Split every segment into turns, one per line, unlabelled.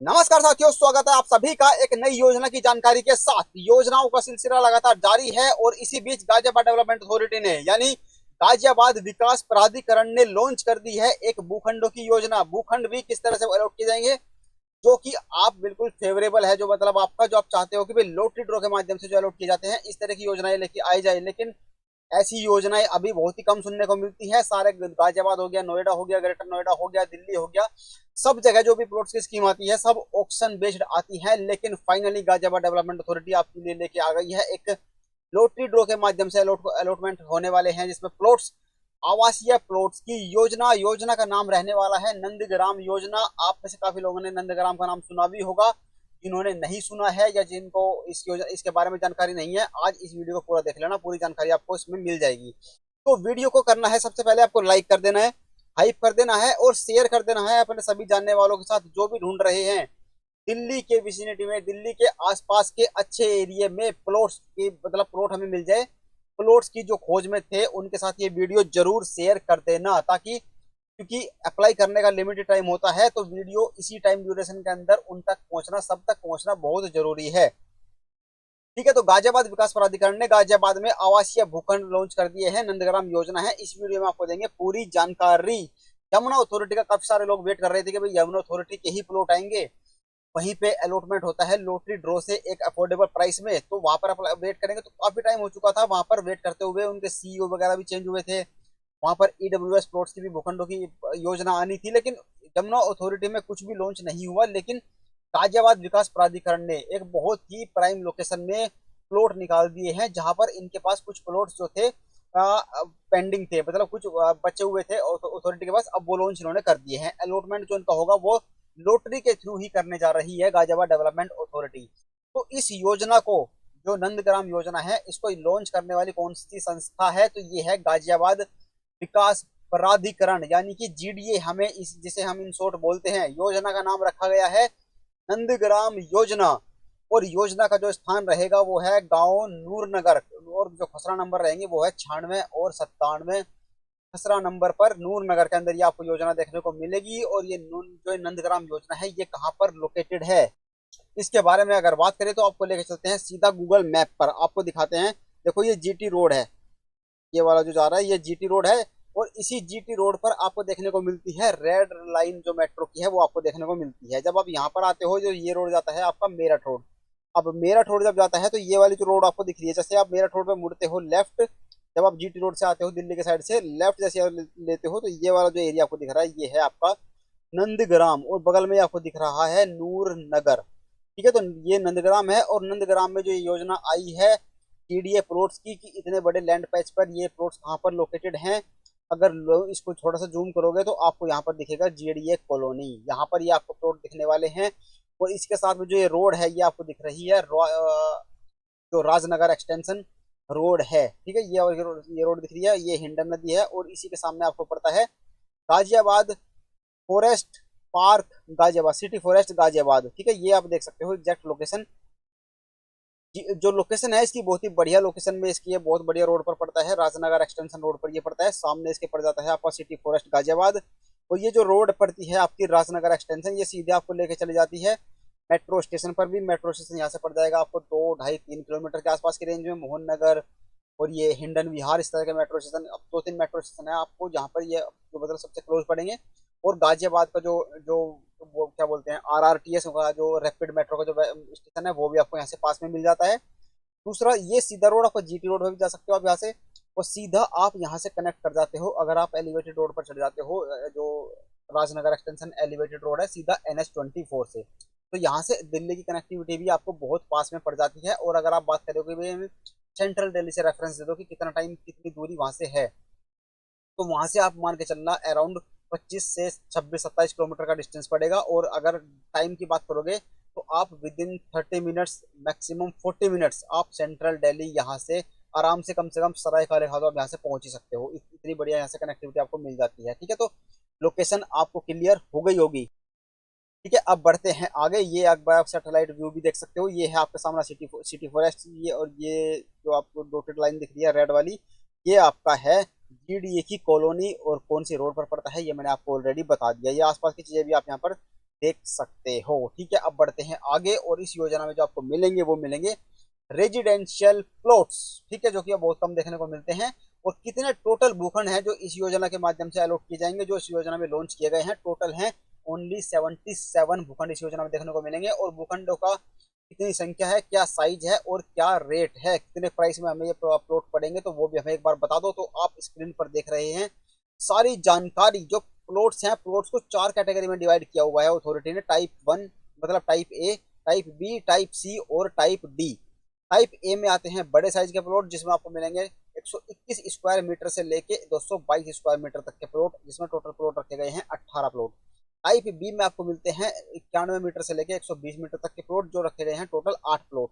नमस्कार साथियों, स्वागत है आप सभी का एक नई योजना की जानकारी के साथ। योजनाओं का सिलसिला लगातार जारी है और इसी बीच गाजियाबाद डेवलपमेंट अथॉरिटी ने यानी गाजियाबाद विकास प्राधिकरण ने लॉन्च कर दी है एक भूखंडों की योजना। भूखंड भी किस तरह से अलॉट किए जाएंगे, जो कि आप बिल्कुल फेवरेबल है, जो मतलब आपका जो आप चाहते हो कि भाई लॉटरी ड्रॉ के माध्यम से जो अलॉट किए जाते हैं, इस तरह की योजनाएं लेके आई जाए। लेकिन ऐसी योजनाएं अभी बहुत ही कम सुनने को मिलती है। सारे गाजियाबाद हो गया, नोएडा हो गया, ग्रेटर नोएडा हो गया, दिल्ली हो गया, सब जगह जो भी प्लॉट्स की स्कीम आती है सब ऑक्शन बेस्ड आती है। लेकिन फाइनली गाजियाबाद डेवलपमेंट अथॉरिटी आपके लिए लेके आ गई है एक लॉटरी ड्रॉ के माध्यम से अलॉटमेंट होने वाले हैं, जिसमें प्लॉट्स, आवासीय प्लॉट्स की योजना। योजना का नाम रहने वाला है नंदग्राम योजना। आप में से काफी लोगों ने नंदग्राम का नाम सुना भी होगा। जिन्होंने नहीं सुना है या जिनको इस योजना इसके बारे में जानकारी नहीं है, आज इस वीडियो को पूरा देख लेना, पूरी जानकारी आपको इसमें मिल जाएगी। तो वीडियो को करना है, सबसे पहले आपको लाइक कर देना है, हाइप कर देना है और शेयर कर देना है अपने सभी जानने वालों के साथ जो भी ढूंढ रहे हैं दिल्ली के विसिनिटी में, दिल्ली के आसपास के अच्छे एरिया में प्लॉट्स की, मतलब प्लॉट हमें मिल जाए, प्लॉट्स की जो खोज में थे उनके साथ ये वीडियो जरूर शेयर कर देना, ताकि, क्योंकि अप्लाई करने का लिमिटेड टाइम होता है, तो वीडियो इसी टाइम ड्यूरेशन के अंदर उन तक पहुंचना, सब तक पहुंचना बहुत जरूरी है। ठीक है, तो गाजियाबाद विकास प्राधिकरण ने गाजियाबाद में आवासीय भूखंड लॉन्च कर दिए हैं। नंदग्राम योजना है, इस वीडियो में आपको देंगे पूरी जानकारी। यमुना अथॉरिटी का काफी सारे लोग वेट कर रहे थे कि भाई यमुना अथॉरिटी के ही प्लॉट आएंगे, वहीं पे अलॉटमेंट होता है लॉटरी ड्रॉ से एक अफोर्डेबल प्राइस में, तो वहां पर वेट करेंगे। तो काफी टाइम हो चुका था वहां पर वेट करते हुए, उनके सीईओ वगैरह भी चेंज हुए थे। वहां पर ईडब्ल्यूएस प्लॉट्स की भी, भूखंडों की योजना आनी थी, लेकिन यमुना अथॉरिटी में कुछ भी लॉन्च नहीं हुआ। लेकिन गाजियाबाद विकास प्राधिकरण ने एक बहुत ही प्राइम लोकेशन में प्लॉट निकाल दिए हैं, जहां पर इनके पास कुछ प्लॉट्स जो थे पेंडिंग थे, मतलब कुछ बचे हुए थे अथॉरिटी के पास, अब वो लॉन्च इन्होंने कर दिए हैं। अलॉटमेंट जो इनका होगा वो लॉटरी के थ्रू ही करने जा रही है गाजियाबाद डेवलपमेंट अथॉरिटी। तो इस योजना को, जो नंदग्राम योजना है, इसको लॉन्च करने वाली कौन सी संस्था है, तो ये है गाजियाबाद विकास प्राधिकरण, यानी कि जीडीए, हमें इस, जिसे हम इन शॉर्ट बोलते हैं। योजना का नाम रखा गया है नंदग्राम योजना, और योजना का जो स्थान रहेगा वो है गांव नूरनगर, और जो खसरा नंबर रहेंगे वो है 96 और 97। खसरा नंबर पर नूरनगर के अंदर ये आपको योजना देखने को मिलेगी। और ये जो नंदग्राम योजना है, ये कहाँ पर लोकेटेड है, इसके बारे में अगर बात करें तो आपको लेके चलते हैं सीधा गूगल मैप पर, आपको दिखाते हैं। देखो ये जीटी रोड है, ये वाला जो जा रहा है ये जीटी रोड है, और इसी जीटी रोड पर आपको देखने को मिलती है रेड लाइन, जो मेट्रो की है वो आपको देखने को मिलती है। जब आप यहाँ पर आते हो, जो ये रोड जाता है आपका मेरठ रोड। अब मेरठ रोड जब जाता है तो ये वाली जो रोड आपको दिख रही है, जैसे आप मेरठ रोड पे मुड़ते हो लेफ्ट, जब आप जीटी रोड से आते हो दिल्ली के साइड से लेफ्ट जैसे आप लेते हो, तो ये वाला जो एरिया आपको दिख रहा है ये है आपका नंदग्राम, और बगल में आपको दिख रहा है नूर नगर। ठीक है, तो ये नंदग्राम है, और नंदग्राम में जो ये योजना आई है टीडीए प्लॉट्स की, कि इतने बड़े लैंड पैच पर ये प्लॉट्स कहाँ पर लोकेटेड हैं। अगर इसको थोड़ा सा जूम करोगे तो आपको यहाँ पर दिखेगा जेडीए कॉलोनी, यहाँ पर ये आपको प्लॉट दिखने वाले हैं। और इसके साथ में जो ये रोड है ये आपको दिख रही है जो राजनगर एक्सटेंशन रोड है। ठीक है, ये रोड दिख रही है, ये हिंडन नदी है, और इसी के सामने आपको पड़ता है Ghaziabad forest park Ghaziabad, city forest Ghaziabad. ठीक है, ये आप देख सकते हो एग्जैक्ट लोकेशन। जो लोकेशन है इसकी बहुत ही बढ़िया लोकेशन में इसकी है, बहुत बढ़िया रोड पर पड़ता है, राजनगर एक्सटेंशन रोड पर ये पड़ता है। सामने इसके पड़ जाता है आपका सिटी फॉरेस्ट गाजियाबाद। और ये जो रोड पड़ती है आपकी राजनगर एक्सटेंशन, ये सीधे आपको लेके चली जाती है मेट्रो स्टेशन पर भी। मेट्रो स्टेशन यहाँ से पड़ जाएगा आपको 2 ढाई 3 किलोमीटर के आसपास की रेंज में, मोहन नगर और ये हिंडन विहार, इस तरह के मेट्रो स्टेशन, अब 2 3 मेट्रो स्टेशन है आपको जहाँ पर ये जो मतलब सबसे क्लोज पड़ेंगे। और गाजियाबाद का जो जो वो क्या बोलते हैं आरआरटीएस का, जो रैपिड मेट्रो का जो स्टेशन है, वो भी आपको यहाँ से पास में मिल जाता है। दूसरा, ये सीधा रोड आपको जीटी रोड पर भी जा सकते हो आप यहाँ से, और सीधा आप यहाँ से कनेक्ट कर जाते हो। अगर आप एलिवेटेड रोड पर चढ़ जाते हो, जो राजनगर एक्सटेंशन एलिवेटेड रोड है, सीधा NH 24 से, तो यहाँ से दिल्ली की कनेक्टिविटी भी आपको बहुत पास में पड़ जाती है। और अगर आप बात करोगे भाई सेंट्रल दिल्ली से रेफरेंस दे दो कि कितना टाइम, कितनी दूरी वहां से है, तो वहां से आप मान के चलना अराउंड 25 से 26 27 किलोमीटर का डिस्टेंस पड़ेगा। और अगर टाइम की बात करोगे तो आप with in 30 minutes, maximum 40 minutes, आप सेंट्रल दिल्ली यहाँ से आराम से कम सराय खाले खादो आप यहाँ से पहुंच ही सकते हो। इतनी बढ़िया यहाँ से कनेक्टिविटी आपको मिल जाती है। ठीक है, तो लोकेशन आपको क्लियर हो गई होगी। ठीक है, अब बढ़ते हैं आगे। ये एक बार आप सैटेलाइट व्यू भी देख सकते हो, ये है आपके सामने सिटी फॉरेस्ट, ये, और ये जो आपको डॉटेड लाइन दिख रही है रेड वाली, ये आपका है जीडीए की कॉलोनी। और कौन सी रोड पर पड़ता है ये मैंने आपको ऑलरेडी बता दिया। ये आसपास की चीजें भी आप यहाँ पर देख सकते हो। ठीक है, अब बढ़ते हैं आगे और इस योजना में जो आपको मिलेंगे वो मिलेंगे रेजिडेंशियल प्लॉट्स। ठीक है, जो कि अब बहुत कम देखने को मिलते हैं। और कितने टोटल भूखंड हैं जो इस योजना के माध्यम से अलॉट किए जाएंगे, जो इस योजना में लॉन्च किए गए हैं, टोटल हैं ओनली 77 भूखंड इस योजना में देखने को मिलेंगे। और भूखंडों का कितनी संख्या है, क्या साइज है और क्या रेट है, कितने प्राइस में हमें ये प्लॉट पड़ेंगे, तो वो भी हमें एक बार बता दो। तो आप स्क्रीन पर देख रहे हैं सारी जानकारी। जो प्लॉट्स हैं, प्लॉट्स को 4 कैटेगरी में डिवाइड किया हुआ है अथॉरिटी ने। टाइप 1 मतलब type A, type B, type C और टाइप डी। टाइप ए में आते हैं बड़े साइज के प्लॉट, जिसमें आपको मिलेंगे 121 स्क्वायर मीटर से लेके 222 स्क्वायर मीटर तक के प्लॉट, जिसमें टोटल प्लॉट रखे गए हैं 18 प्लॉट। टाइप बी में आपको मिलते हैं 91 मीटर से लेके 120 मीटर तक के प्लॉट, जो रखे गए हैं टोटल 8 प्लॉट।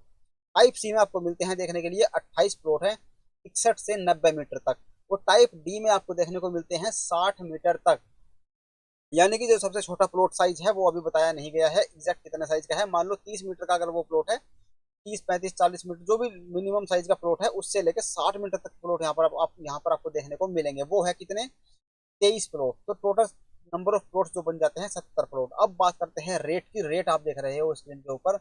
टाइप सी में आपको मिलते हैं देखने के लिए 28 प्लॉट है 61 से 90 मीटर तक। और टाइप डी में आपको देखने को मिलते हैं 60 मीटर तक। यानी कि जो सबसे छोटा प्लॉट साइज है वो अभी बताया नहीं गया है एग्जैक्ट कितने साइज का है। मान लो 30 मीटर का अगर वो प्लॉट है, 30, 35, 40 मीटर जो भी मिनिमम साइज का प्लॉट है, उससे लेकर 60 मीटर तक प्लॉट यहाँ पर आप यहाँ पर आपको देखने को मिलेंगे। वो है कितने, 23 प्लॉट। तो टोटल नंबर ऑफ प्लॉट जो बन जाते हैं 70 प्लॉट। अब बात करते हैं रेट की। रेट आप देख रहे हो स्क्रीन के ऊपर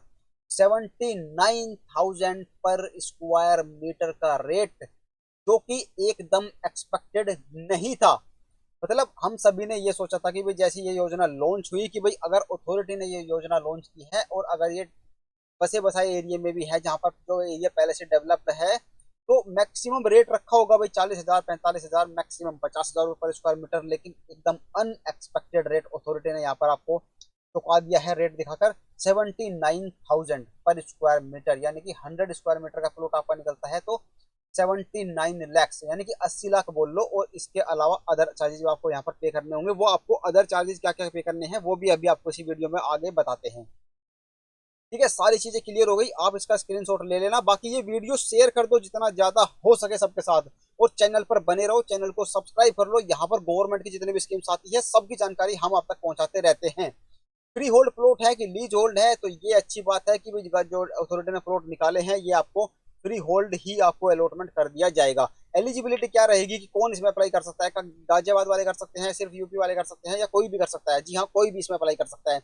79,000 पर स्क्वायर मीटर का रेट, जो कि एकदम एक्सपेक्टेड नहीं था। मतलब हम सभी ने ये सोचा था कि भाई जैसी ये योजना लॉन्च हुई कि भाई अगर अथॉरिटी ने ये योजना लॉन्च की है और अगर ये बसे बसाए एरिया में भी है जहां पर जो एरिया पहले से डेवलप्ड है, तो मैक्सिमम रेट रखा होगा भाई 40,000, 45,000, मैक्सिमम 50,000 पर स्क्वायर मीटर। लेकिन एकदम अनएक्सपेक्टेड रेट अथॉरिटी ने यहाँ पर आपको चुका दिया है, रेट दिखाकर 79,000 पर स्क्वायर मीटर। यानी कि 100 स्क्वायर मीटर का प्लॉट आपका निकलता है तो 79 लैक्स, यानी कि 80 लाख बोल लो। और इसके अलावा अदर चार्जेस जो आपको यहाँ पर पे करने होंगे, वो आपको अदर चार्जेस क्या क्या पे करने हैं वो भी अभी आपको इसी वीडियो में आगे बताते हैं। ठीक है, सारी चीजें क्लियर हो गई, आप इसका स्क्रीनशॉट ले लेना। बाकी ये वीडियो शेयर कर दो जितना ज्यादा हो सके सबके साथ। और चैनल पर बने रहो, चैनल को सब्सक्राइब कर लो। यहाँ पर गवर्नमेंट की जितनी भी स्कीम्स आती है सबकी जानकारी हम आप तक पहुंचाते रहते हैं। फ्री होल्ड प्लॉट है कि लीज होल्ड है, तो ये अच्छी बात है कि जो अथॉरिटी ने प्लॉट निकाले हैं ये आपको फ्री होल्ड ही आपको अलॉटमेंट कर दिया जाएगा। एलिजिबिलिटी क्या रहेगी कि कौन इसमें अप्लाई कर सकता है, गाजियाबाद वाले कर सकते हैं, सिर्फ यूपी वाले कर सकते हैं, या कोई भी कर सकता है? जी हाँ, कोई भी इसमें अप्लाई कर सकता है।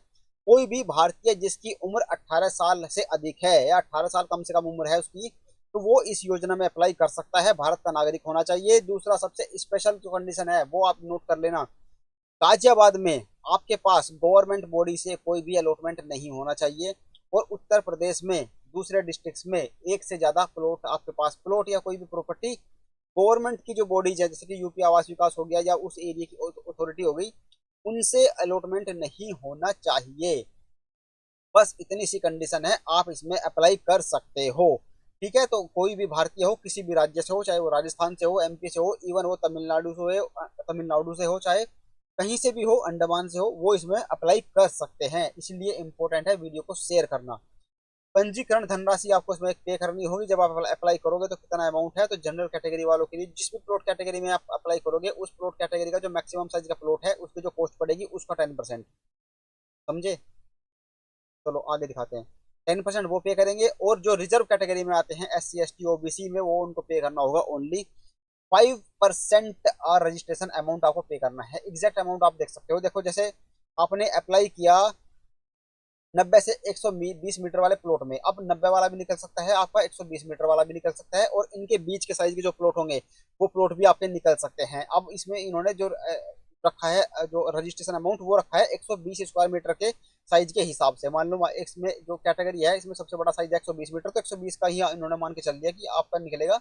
कोई भी भारतीय जिसकी उम्र 18 साल से अधिक है या 18 साल कम से कम उम्र है उसकी, तो वो इस योजना में अप्लाई कर सकता है। भारत का नागरिक होना चाहिए। दूसरा सबसे स्पेशल जो कंडीशन है वो आप नोट कर लेना, गाजियाबाद में आपके पास गवर्नमेंट बॉडी से कोई भी अलॉटमेंट नहीं होना चाहिए। और उत्तर प्रदेश में दूसरे डिस्ट्रिक्ट्स में एक से ज्यादा प्लॉट आपके पास, प्लॉट या कोई भी प्रॉपर्टी गवर्नमेंट की जो बॉडीज है, जैसे कि यूपी आवास विकास हो गया या उस एरिया की अथॉरिटी हो गई, उनसे अलॉटमेंट नहीं होना चाहिए। बस इतनी सी कंडीशन है, आप इसमें अप्लाई कर सकते हो। ठीक है, तो कोई भी भारतीय हो, किसी भी राज्य से हो, चाहे वो राजस्थान से हो, एमपी से हो, इवन वो तमिलनाडु से हो, चाहे कहीं से भी हो, अंडमान से हो, वो इसमें अप्लाई कर सकते हैं। इसलिए इंपॉर्टेंट है वीडियो को शेयर करना। पंजीकरण धनराशि आपको इसमें पे करनी होगी जब आप अप्लाई करोगे। तो कितना अमाउंट है, तो जनरल कैटेगरी वालों के लिए जिस भी प्लॉट कैटेगरी में आप अप्लाई करोगे, उस प्लॉट कैटेगरी का जो मैक्सिमम साइज का प्लॉट है उसकी जो कॉस्ट पड़ेगी उसका 10%। समझे? चलो आगे दिखाते हैं। 10% वो पे करेंगे। और जो रिजर्व कैटेगरी में आते हैं SC ST OBC में, वो उनको पे करना होगा ओनली 5% और रजिस्ट्रेशन अमाउंट आपको पे करना है। एग्जैक्ट अमाउंट आप देख सकते हो। देखो जैसे आपने अप्लाई किया 90 से 120 मीटर वाले प्लॉट में, अब 90 वाला भी निकल सकता है आपका, 120 मीटर वाला भी निकल सकता है, और इनके बीच के साइज के जो प्लॉट होंगे वो प्लॉट भी आपके निकल सकते हैं। अब इसमें इन्होंने जो रखा है, जो रजिस्ट्रेशन अमाउंट वो रखा है 120 स्क्वायर मीटर के साइज के हिसाब से। मान लो इसमें जो कैटेगरी है इसमें सबसे बड़ा साइज है 120 मीटर, तो 120 का ही इन्होंने मान के चल दिया कि आपका निकलेगा।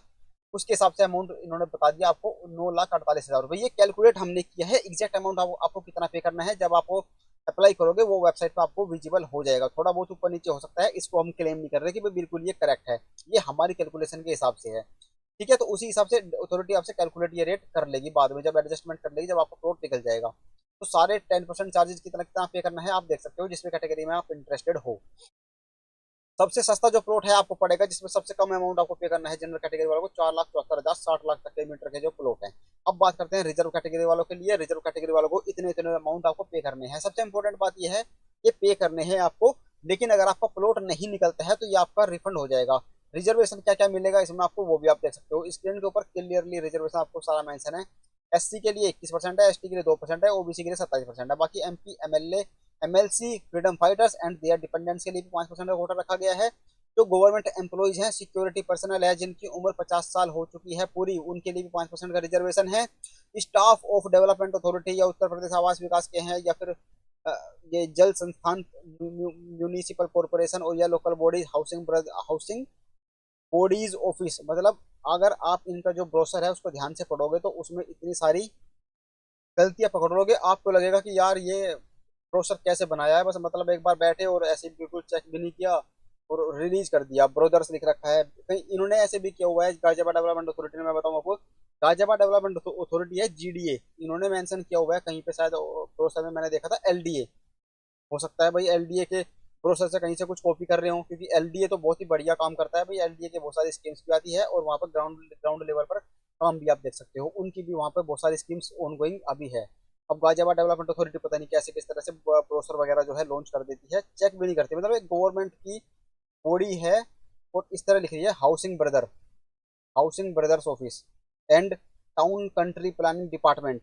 उसके हिसाब से अमाउंट इन्होंने बता दिया आपको 9,48,000 रुपये। ये कैलकुलेट हमने किया है। एग्जैक्ट अमाउंट आपको कितना पे करना है जब आपको अप्लाई करोगे वो वेबसाइट पे आपको विजिबल हो जाएगा। थोड़ा बहुत ऊपर नीचे हो सकता है, इसको हम क्लेम नहीं कर रहे कि भाई बिल्कुल ये करेक्ट है, ये हमारी कैलकुलेशन के हिसाब से है। ठीक है, तो उसी हिसाब से अथॉरिटी आपसे कैलकुलेट ये रेट कर लेगी बाद में, जब एडजस्टमेंट कर लेगी, जब आपको प्लॉट निकल जाएगा। तो सारे 10% चार्जेस कितना कितना पे करना है आप देख सकते हो, जिसमें कैटेगरी में आप इंटरेस्टेड हो। सबसे सस्ता जो प्लॉट है आपको पड़ेगा, जिसमें सबसे कम अमाउंट आपको पे करना है जनरल कैटेगरी वालों को, 4,74,000, 60 लाख तक के मीटर के जो प्लॉट है। अब बात करते हैं रिजर्व कैटेगरी वालों के लिए। रिजर्व कैटेगरी वालों को इतने इतने अमाउंट आपको पे करने हैं। सबसे इंपॉर्टेंट बात यह है, ये पे करने हैं आपको, लेकिन अगर आपका प्लॉट नहीं निकलता है तो ये आपका रिफंड हो जाएगा। रिजर्वेशन क्या क्या मिलेगा इसमें आपको, वो भी आप देख सकते हो स्क्रीन के ऊपर क्लियरली। रिजर्वेशन आपको सारा मेंशन है। SC के लिए 21% है, ST के लिए 2% है, OBC के लिए 27% है। बाकी MP MLA MLC, freedom fighters and their dependents के लिए भी 5% का कोटा रखा गया है। जो गवर्नमेंट एम्प्लॉइज हैं, सिक्योरिटी पर्सनल है, जिनकी उम्र 50 साल हो चुकी है पूरी, उनके लिए भी 5% का रिजर्वेशन है। स्टाफ ऑफ डेवलपमेंट अथॉरिटी या उत्तर प्रदेश आवास विकास के हैं, या फिर अ, ये जल संस्थान, म्यूनिसिपल कॉर्पोरेशन और या local bodies, housing bodies office, मतलब अगर आप इनका जो ब्रोशर है उसको ध्यान से पढ़ोगे तो उसमें इतनी सारी गलतियां पकड़ोगे, आपको लगेगा कि यार ये ब्रोशर कैसे बनाया है, बस मतलब एक बार बैठे और ऐसे बिल्कुल चेक भी नहीं किया और रिलीज कर दिया, ब्रोदर्स लिख रखा है कहीं, इन्होंने ऐसे भी किया हुआ है। गाजियाबाद डेवलपमेंट अथॉरिटी ने, मैं बताऊं आपको, गाजियाबाद डेवलपमेंट अथॉरिटी है जीडीए, इन्होंने मेंशन किया हुआ है कहीं पे, शायद ब्रोशर में मैंने देखा था एलडीए। हो सकता है भाई एलडीए के प्रोसेस से कहीं से कुछ कॉपी कर रहे हो, क्योंकि एलडीए तो बहुत ही बढ़िया काम करता है भाई, एलडीए के बहुत सारी स्कीम्स भी आती है और वहाँ पर ग्राउंड ग्राउंड लेवल पर काम भी आप देख सकते हो, उनकी भी वहाँ पर बहुत सारी स्कीम्स ऑनगोइंग अभी है। अब गाजियाबाद डेवलपमेंट अथॉरिटी पता नहीं कैसे किस तरह से प्रोसर वगैरह जो है लॉन्च कर देती है, चेक भी नहीं करती, मतलब एक गवर्नमेंट की बॉडी है। और इस तरह लिख रही है housing brothers office and town country planning department.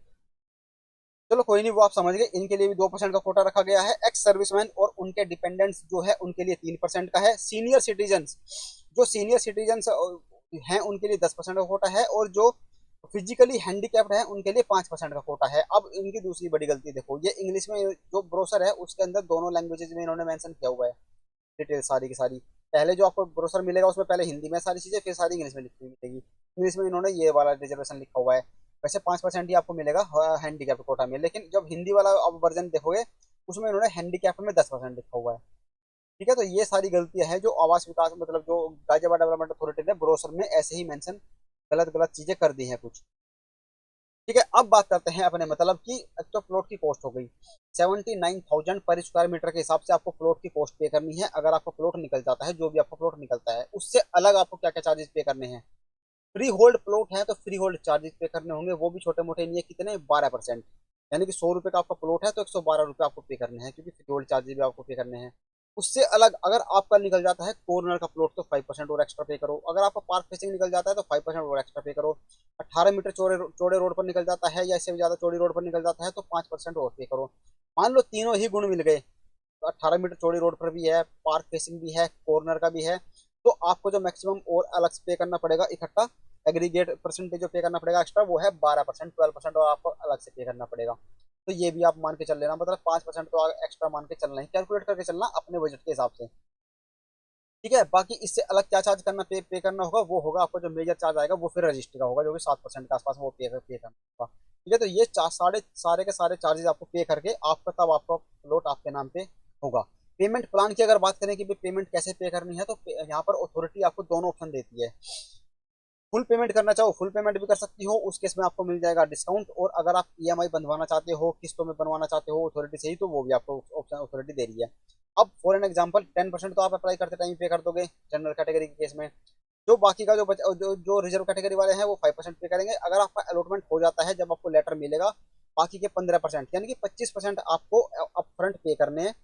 चलो कोई नहीं, वो आप समझ गए, इनके लिए भी 2% का कोटा रखा गया है। एक्स सर्विसमैन और उनके डिपेंडेंट्स जो है उनके लिए 3% का है। सीनियर सिटीजन्स, जो सीनियर सिटीजन्स हैं उनके लिए 10% का कोटा है, और जो फिजिकली हैंडीकैप्ड है उनके लिए 5% का कोटा है। अब इनकी दूसरी बड़ी गलती देखो, ये इंग्लिश में जो ब्रोशर है उसके अंदर दोनों लैंग्वेजेस में इन्होंने मेंशन किया हुआ है डिटेल सारी की सारी। पहले जो आपको ब्रोशर मिलेगा उसमें पहले हिंदी में सारी चीजें, फिर सारी इंग्लिश में लिखी हुई मिलेगी। इंग्लिश में इन्होंने ये वाला रिजर्वेशन लिखा हुआ है। वैसे 5% ही आपको मिलेगा हैंडीकैप कोटा में, लेकिन जब हिंदी वाला आप वर्जन देखोगे उसमें इन्होंने हैंडीकैप में 10% लिखा हुआ है। ठीक है, तो ये सारी गलतियां हैं जो आवास विकास, मतलब जो गाजियाबाद डेवलपमेंट अथॉरिटी ने ब्रोशर में ऐसे ही मेंशन गलत गलत चीजें कर दी हैं कुछ। ठीक है, अब बात करते हैं अपने मतलब की, एक तो प्लॉट की कॉस्ट हो गई 79,000 पर स्क्वायर मीटर के हिसाब से आपको प्लॉट की कॉस्ट पे करनी है। अगर आपको प्लॉट निकल जाता है, जो भी आपको प्लॉट निकलता है, उससे अलग आपको क्या क्या चार्जेस पे करने हैं। फ्री होल्ड प्लॉट है तो फ्री होल्ड चार्जेस पे करने होंगे, वो भी छोटे मोटे नहीं है, कितने 12%, यानी कि 100 रुपए का आपका प्लॉट है तो 112 रुपए आपको पे करने हैं, क्योंकि फ्री होल्ड चार्जेस भी आपको पे करने हैं। उससे अलग अगर आपका निकल जाता है कॉर्नर का प्लॉट तो 5% और एक्स्ट्रा पे करो। अगर आपका पार्क फेसिंग निकल जाता है तो 5% और एक्स्ट्रा पे करो। 18 मीटर चौड़े चौड़े रोड पर निकल जाता है या इससे भी ज्यादा चौड़ी रोड पर निकल जाता है तो 5% और पे करो। मान लो तीनों ही गुण मिल गए, तो 18 मीटर चौड़ी रोड पर भी है, पार्क फेसिंग भी है, कॉर्नर का भी है, तो आपको जो मैक्सिमम और अलग से पे करना पड़ेगा इकट्ठा, एग्रीगेट परसेंटेज जो पे करना पड़ेगा एक्स्ट्रा, वो है 12%, 12% और आपको अलग से पे करना पड़ेगा। तो ये भी आप मान के चल लेना, मतलब 5% तो एक्स्ट्रा मान के चलना ही, कैलकुलेट करके चलना अपने बजट के हिसाब से। ठीक है, बाकी इससे अलग क्या चार्ज करना, पे करना होगा, वो होगा आपको जो मेजर चार्ज आएगा वो फिर रजिस्ट्री का होगा, जो कि 7% के आसपास वो पे करना होगा। ठीक है, तो ये सारे के सारे चार्जेस आपको पे करके आपका तब आपका प्लॉट आपके नाम पे होगा। पेमेंट प्लान की अगर बात करें कि पेमेंट कैसे पे करनी है, तो यहाँ पर अथॉरिटी आपको दोनों ऑप्शन देती है। फुल पेमेंट करना चाहो फुल पेमेंट भी कर सकती हो, उस केस में आपको मिल जाएगा डिस्काउंट, और अगर आप ईएमआई बनवाना चाहते हो, किस्तों में बनवाना चाहते हो अथॉरिटी से ही, तो वो भी आपको ऑप्शन अथॉरिटी दे रही है। अब फॉर एन एग्जांपल 10% तो आप अप्लाई करते टाइम पे कर दोगे जनरल कैटेगरी के केस में। जो बाकी का जो रिजर्व कैटेगरी वाले हैं वो 5% पे करेंगे। अगर आपका अलॉटमेंट हो जाता है, जब आपको लेटर मिलेगा, बाकी के 15% यानी कि 25% आपको अपफ्रंट पे करने हैं।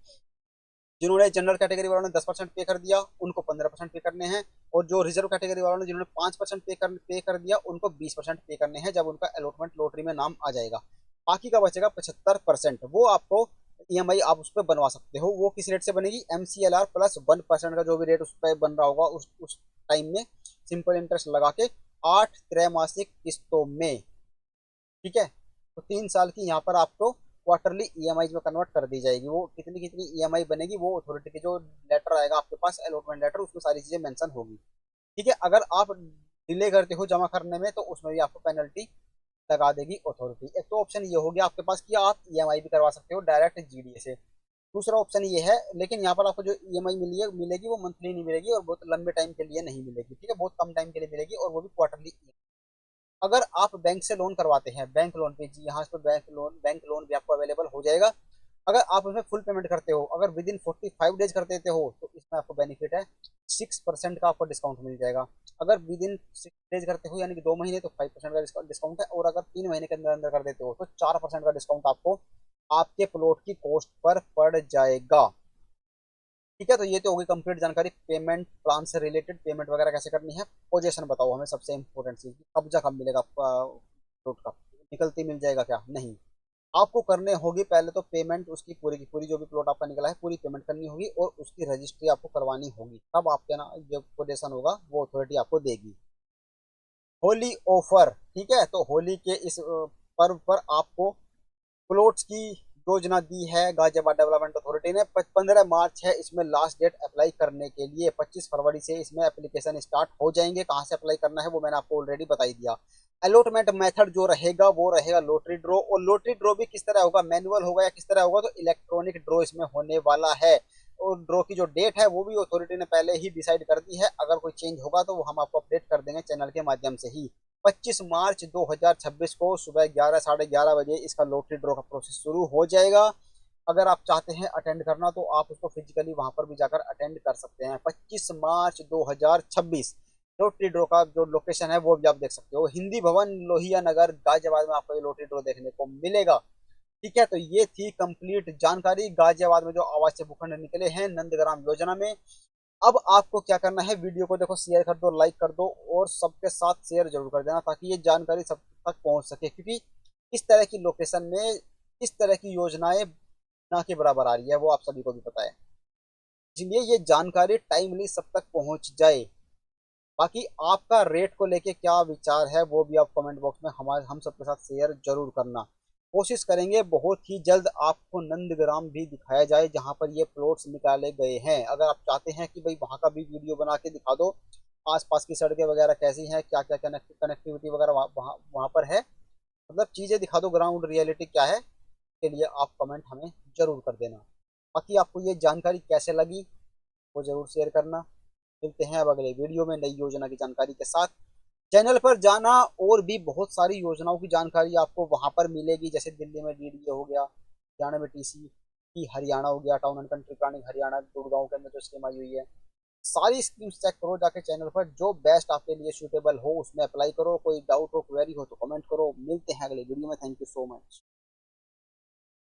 जिन्होंने जनरल कैटेगरी वालों ने 10% पे कर दिया उनको 15% पे करने हैं, और जो रिजर्व कैटेगरी वालों ने जिन्होंने 5% पे कर दिया उनको 20% पे करने हैं जब उनका अलॉटमेंट लॉटरी में नाम आ जाएगा। बाकी का बचेगा 75%, वो आपको ईएमआई आप उस पर बनवा सकते हो। वो किस रेट से बनेगी, MCLR प्लस 1% का जो भी रेट उस पर बन रहा होगा उस टाइम में, सिंपल इंटरेस्ट लगा के 8 त्रैमासिक किस्तों में। ठीक है, तो 3 साल की यहाँ पर आपको क्वार्टरली ईएमआई में कन्वर्ट कर दी जाएगी। वो कितनी कितनी ईएमआई बनेगी वो अथॉरिटी की जो लेटर आएगा आपके पास अलॉटमेंट लेटर, उसमें सारी चीजें मेंशन होगी। ठीक है, अगर आप डिले करते हो जमा करने में तो उसमें भी आपको पेनल्टी लगा देगी अथॉरिटी। एक तो ऑप्शन ये हो गया आपके पास कि आप ईएमआई भी करवा सकते हो डायरेक्ट जीडीए से। दूसरा ऑप्शन ये है, लेकिन यहाँ पर आपको जो ईएमआई मिलेगी वो मंथली नहीं मिलेगी और बहुत लंबे टाइम के लिए नहीं मिलेगी। ठीक है, बहुत कम टाइम के लिए मिलेगी और वो भी क्वार्टरली। अगर आप बैंक से लोन करवाते हैं, बैंक लोन पे, जी यहाँ पे बैंक लोन भी आपको अवेलेबल हो जाएगा। अगर आप उसमें फुल पेमेंट करते हो, अगर विद इन 45 डेज कर देते हो, तो इसमें आपको बेनिफिट है 6% का आपको डिस्काउंट मिल जाएगा। अगर विद इन 6 डेज करते हो यानी कि 2 महीने, तो 5% का डिस्काउंट है, और अगर 3 महीने के अंदर अंदर कर देते हो तो 4% का डिस्काउंट आपको आपके प्लॉट की कॉस्ट पर पड़ जाएगा। ठीक है, तो ये तो होगी कंप्लीट जानकारी पेमेंट प्लान से रिलेटेड, पेमेंट वगैरह कैसे करनी है। पोजीशन बताओ हमें, सबसे इंपॉर्टेंट चीज, कब्जा कब मिलेगा प्लॉट का, निकलते मिल जाएगा क्या, नहीं। आपको करने होगी पहले तो पेमेंट उसकी पूरी की पूरी, जो भी प्लॉट आपका निकला है पूरी पेमेंट करनी होगी और उसकी रजिस्ट्री आपको करवानी होगी, तब आपके ना जो पोजीशन होगा वो अथॉरिटी आपको देगी। होली ऑफर, ठीक है, तो होली के इस पर्व पर आपको प्लॉट्स की योजना दी है गाजियाबाद डेवलपमेंट अथॉरिटी ने। 15 मार्च है इसमें लास्ट डेट अप्लाई करने के लिए। 25 फरवरी से इसमें एप्लीकेशन स्टार्ट हो जाएंगे। कहाँ से अप्लाई करना है वो मैंने आपको ऑलरेडी बता ही दिया। अलॉटमेंट मेथड जो रहेगा वो रहेगा लॉटरी ड्रॉ, और लॉटरी ड्रॉ भी किस तरह होगा, मैनुअल होगा या किस तरह होगा, तो इलेक्ट्रॉनिक ड्रॉ इसमें होने वाला है। और ड्रॉ की जो डेट है वो भी अथॉरिटी ने पहले ही डिसाइड कर दी है। अगर कोई चेंज होगा तो वो हम आपको अपडेट कर देंगे चैनल के माध्यम से ही। 25 मार्च 2026 को सुबह 11 साढ़े 11 बजे इसका लॉटरी ड्रॉ का प्रोसेस शुरू हो जाएगा। अगर आप चाहते हैं अटेंड करना तो आप उसको फिजिकली वहां पर भी जाकर अटेंड कर सकते हैं। 25 मार्च 2026 लॉटरी ड्रॉ का जो लोकेशन है वो भी आप देख सकते हो, हिंदी भवन लोहिया नगर गाजियाबाद में आपको ये लॉटरी ड्रॉ देखने को मिलेगा। ठीक है, तो ये थी कंप्लीट जानकारी गाजियाबाद में जो आवास से भूखंड निकले हैं नंदग्राम योजना में। अब आपको क्या करना है, वीडियो को देखो शेयर कर दो, लाइक कर दो और सबके साथ शेयर जरूर कर देना ताकि ये जानकारी सब तक पहुंच सके, क्योंकि इस तरह की लोकेशन में इस तरह की योजनाएं ना के बराबर आ रही है, वो आप सभी को भी पता है। इसलिए ये जानकारी टाइमली सब तक पहुंच जाए। बाकी आपका रेट को लेके क्या विचार है वो भी आप कमेंट बॉक्स में हमारे हम सबके साथ शेयर जरूर करना। कोशिश करेंगे बहुत ही जल्द आपको नंदग्राम भी दिखाया जाए जहां पर ये प्लॉट्स निकाले गए हैं। अगर आप चाहते हैं कि भाई वहां का भी वीडियो बना के दिखा दो, आसपास की सड़कें वगैरह कैसी हैं, क्या क्या कनेक्टिविटी वगैरह वहाँ वहाँ पर है, मतलब चीजें दिखा दो, ग्राउंड रियलिटी क्या है, के लिए आप कमेंट हमें जरूर कर देना। बाकी आपको ये जानकारी कैसे लगी वो जरूर शेयर करना। मिलते हैं अब अगले वीडियो में नई योजना की जानकारी के साथ। चैनल पर जाना, और भी बहुत सारी योजनाओं की जानकारी आपको वहां पर मिलेगी, जैसे दिल्ली में डीडीए हो गया, हरियाणा में टीसी की, हरियाणा हो गया town and country planning Haryana Gurgaon के अंदर जो स्कीम आई हुई है, सारी स्कीम्स चेक करो जाके चैनल पर, जो बेस्ट आपके लिए सूटेबल हो उसमें अप्लाई करो। कोई डाउट हो क्वेरी हो तो कमेंट करो। मिलते हैं अगले वीडियो में। Thank you so much.